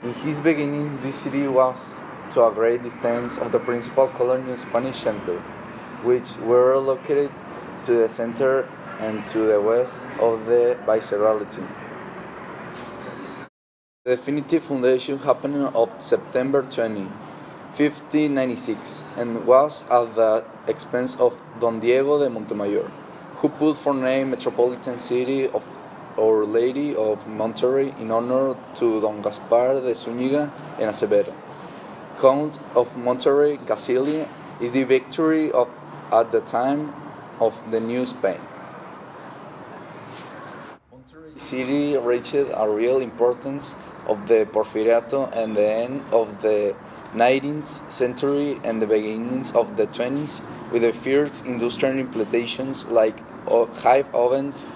In his beginnings, this city was to a great distance of the principal colonial Spanish center, which were located to the center and to the west of the Viceroyalty. The definitive foundation happened on September 20, 1596, and was at the expense of Don Diego de Montemayor, who put for name Metropolitan City of Our Lady of Monterrey in honor to Don Gaspar de Zúñiga and Acevedo, Count of Monterrey. Castilla is the victory of at the time of the New Spain. Monterrey city reached a real importance of the Porfiriato and the end of the 19th century and the beginnings of the 20th, with the first industrial implementations like hive ovens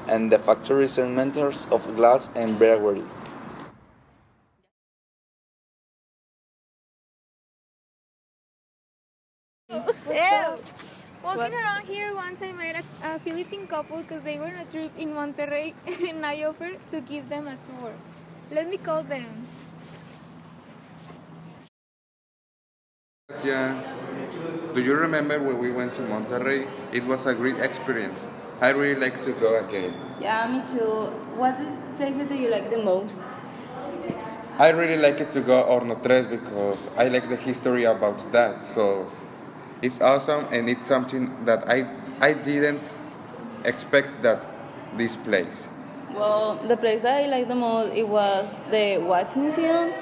and the factory centers of glass and brewery. Ew. Walking around here, once I met a Philippine couple because they were on a trip in Monterrey and I offered to give them a tour. Let me call them. Yeah. Do you remember when we went to Monterrey? It was a great experience. I really like to go again. Yeah, me too. What places do you like the most? I really like it to go Horno Tres because I like the history about that. So it's awesome and it's something that I didn't expect that this place. Well, the place that I like the most it was the Wax Museum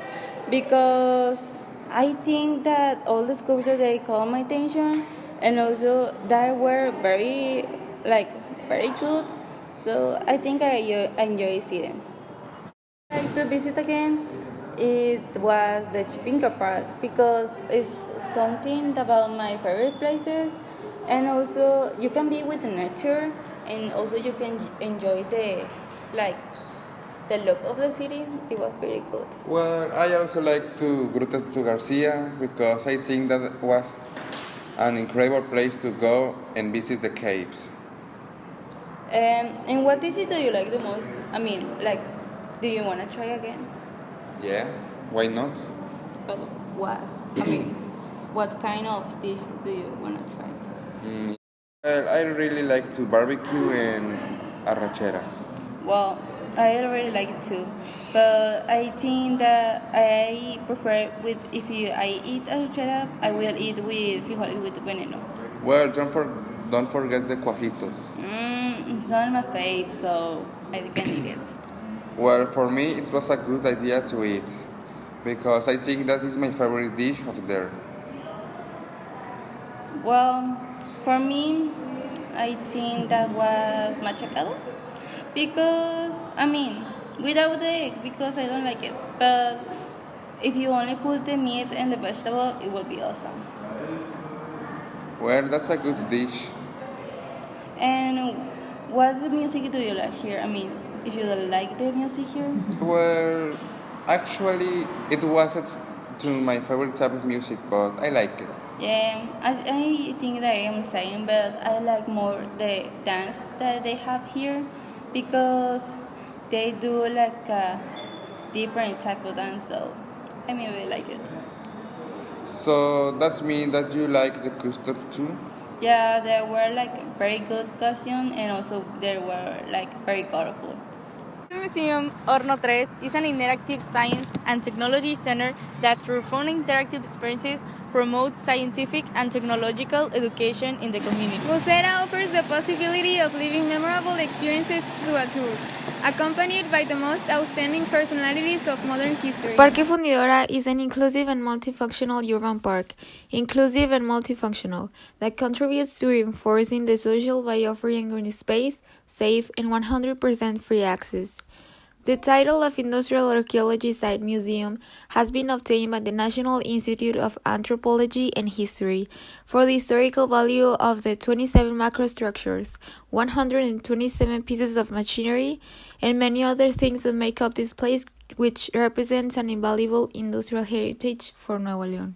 because I think that all the sculptures they caught my attention and also that were very good. So I think I enjoy seeing them. Like to visit again, it was the Chipinca Park because it's something about my favorite places, and also you can be with the nature, and also you can enjoy like the look of the city. It was very good. Well, I also like to Grutas to Garcia because I think that was an incredible place to go and visit the caves. And what dishes do you like the most? I mean, like, do you want to try again? Yeah, why not? But what? I mean, what kind of dish do you want to try? Well, I really like to barbecue and arrachera. Well, I really like it too, but I think that I prefer with if I eat arrachera, I will eat with frijoles with veneno. Well, don't forget the cuajitos. It's not my fave, so I can eat it. Well, for me, it was a good idea to eat because I think that is my favorite dish of there. Well, for me, I think that was machacado because I mean without the egg because I don't like it. But if you only put the meat and the vegetable, it will be awesome. Well, that's a good dish. And what music do you like here? I mean, if you don't like the music here. Well, actually, it wasn't to my favorite type of music, but I like it. Yeah, I think that I am saying, but I like more the dance that they have here because they do like a different type of dance, so I really like it. So that's mean that you like the custom too? Yeah, they were like very good costume and also they were like very colorful. The museum, Horno Tres, is an interactive science and technology center that, through fun interactive experiences, promotes scientific and technological education in the community. Musera offers the possibility of living memorable experiences through a tour, accompanied by the most outstanding personalities of modern history. Parque Fundidora is an inclusive and multifunctional urban park, inclusive and multifunctional, that contributes to reinforcing the social by offering green space, safe, and 100% free access. The title of Industrial Archaeology Site Museum has been obtained by the National Institute of Anthropology and History for the historical value of the 27 macrostructures, 127 pieces of machinery, and many other things that make up this place, which represents an invaluable industrial heritage for Nuevo León.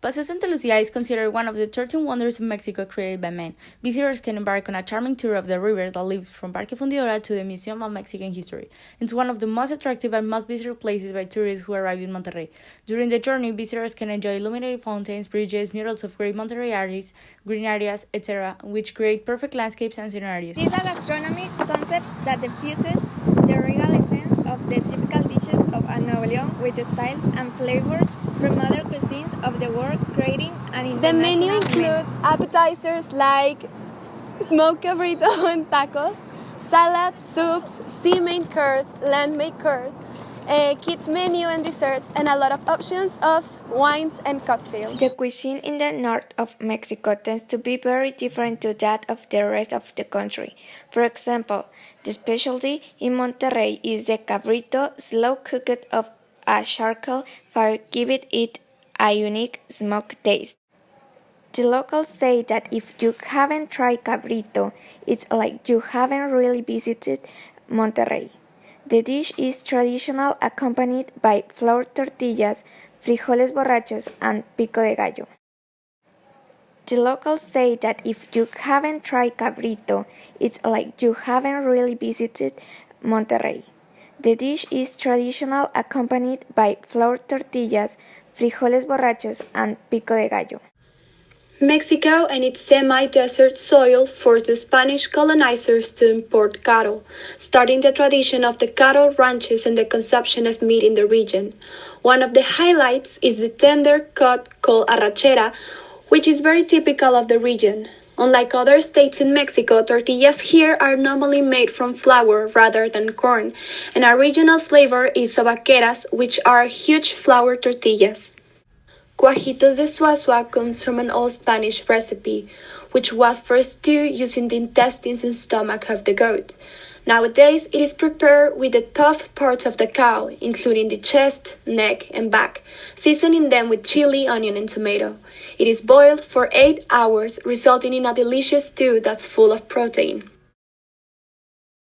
Paso Santa Lucia is considered one of the 13 wonders of Mexico created by man. Visitors can embark on a charming tour of the river that leads from Parque Fundidora to the Museum of Mexican History. It's one of the most attractive and most visited places by tourists who arrive in Monterrey. During the journey, visitors can enjoy illuminated fountains, bridges, murals of great Monterrey artists, green areas, etc., which create perfect landscapes and scenarios. This is a gastronomy concept that diffuses the regal essence of the typical dishes of a Nuevo León with the styles and flavors from other cuisines of the world, creating an international The menu includes appetizers like smoked cabrito and tacos, salads, soups, sea main course, land main course, kids menu and desserts, and a lot of options of wines and cocktails. The cuisine in the north of Mexico tends to be very different to that of the rest of the country. For example, the specialty in Monterrey is the cabrito, slow cooked of a charcoal fire, giving it a unique smoke taste. The locals say that if you haven't tried cabrito, it's like you haven't really visited Monterrey. The dish is traditional, accompanied by flour tortillas, frijoles borrachos, and pico de gallo. The locals say that if you haven't tried cabrito, it's like you haven't really visited Monterrey. The dish is traditional, accompanied by flour tortillas, frijoles borrachos, and pico de gallo. Mexico and its semi-desert soil forced the Spanish colonizers to import cattle, starting the tradition of the cattle ranches and the consumption of meat in the region. One of the highlights is the tender cut called arrachera, which is very typical of the region. Unlike other states in Mexico, tortillas here are normally made from flour rather than corn, and our regional flavor is sobaqueras, which are huge flour tortillas. Cuajitos de Suazua comes from an old Spanish recipe, which was for stew using the intestines and stomach of the goat. Nowadays, it is prepared with the tough parts of the cow, including the chest, neck, and back, seasoning them with chili, onion, and tomato. It is boiled for 8 hours, resulting in a delicious stew that's full of protein.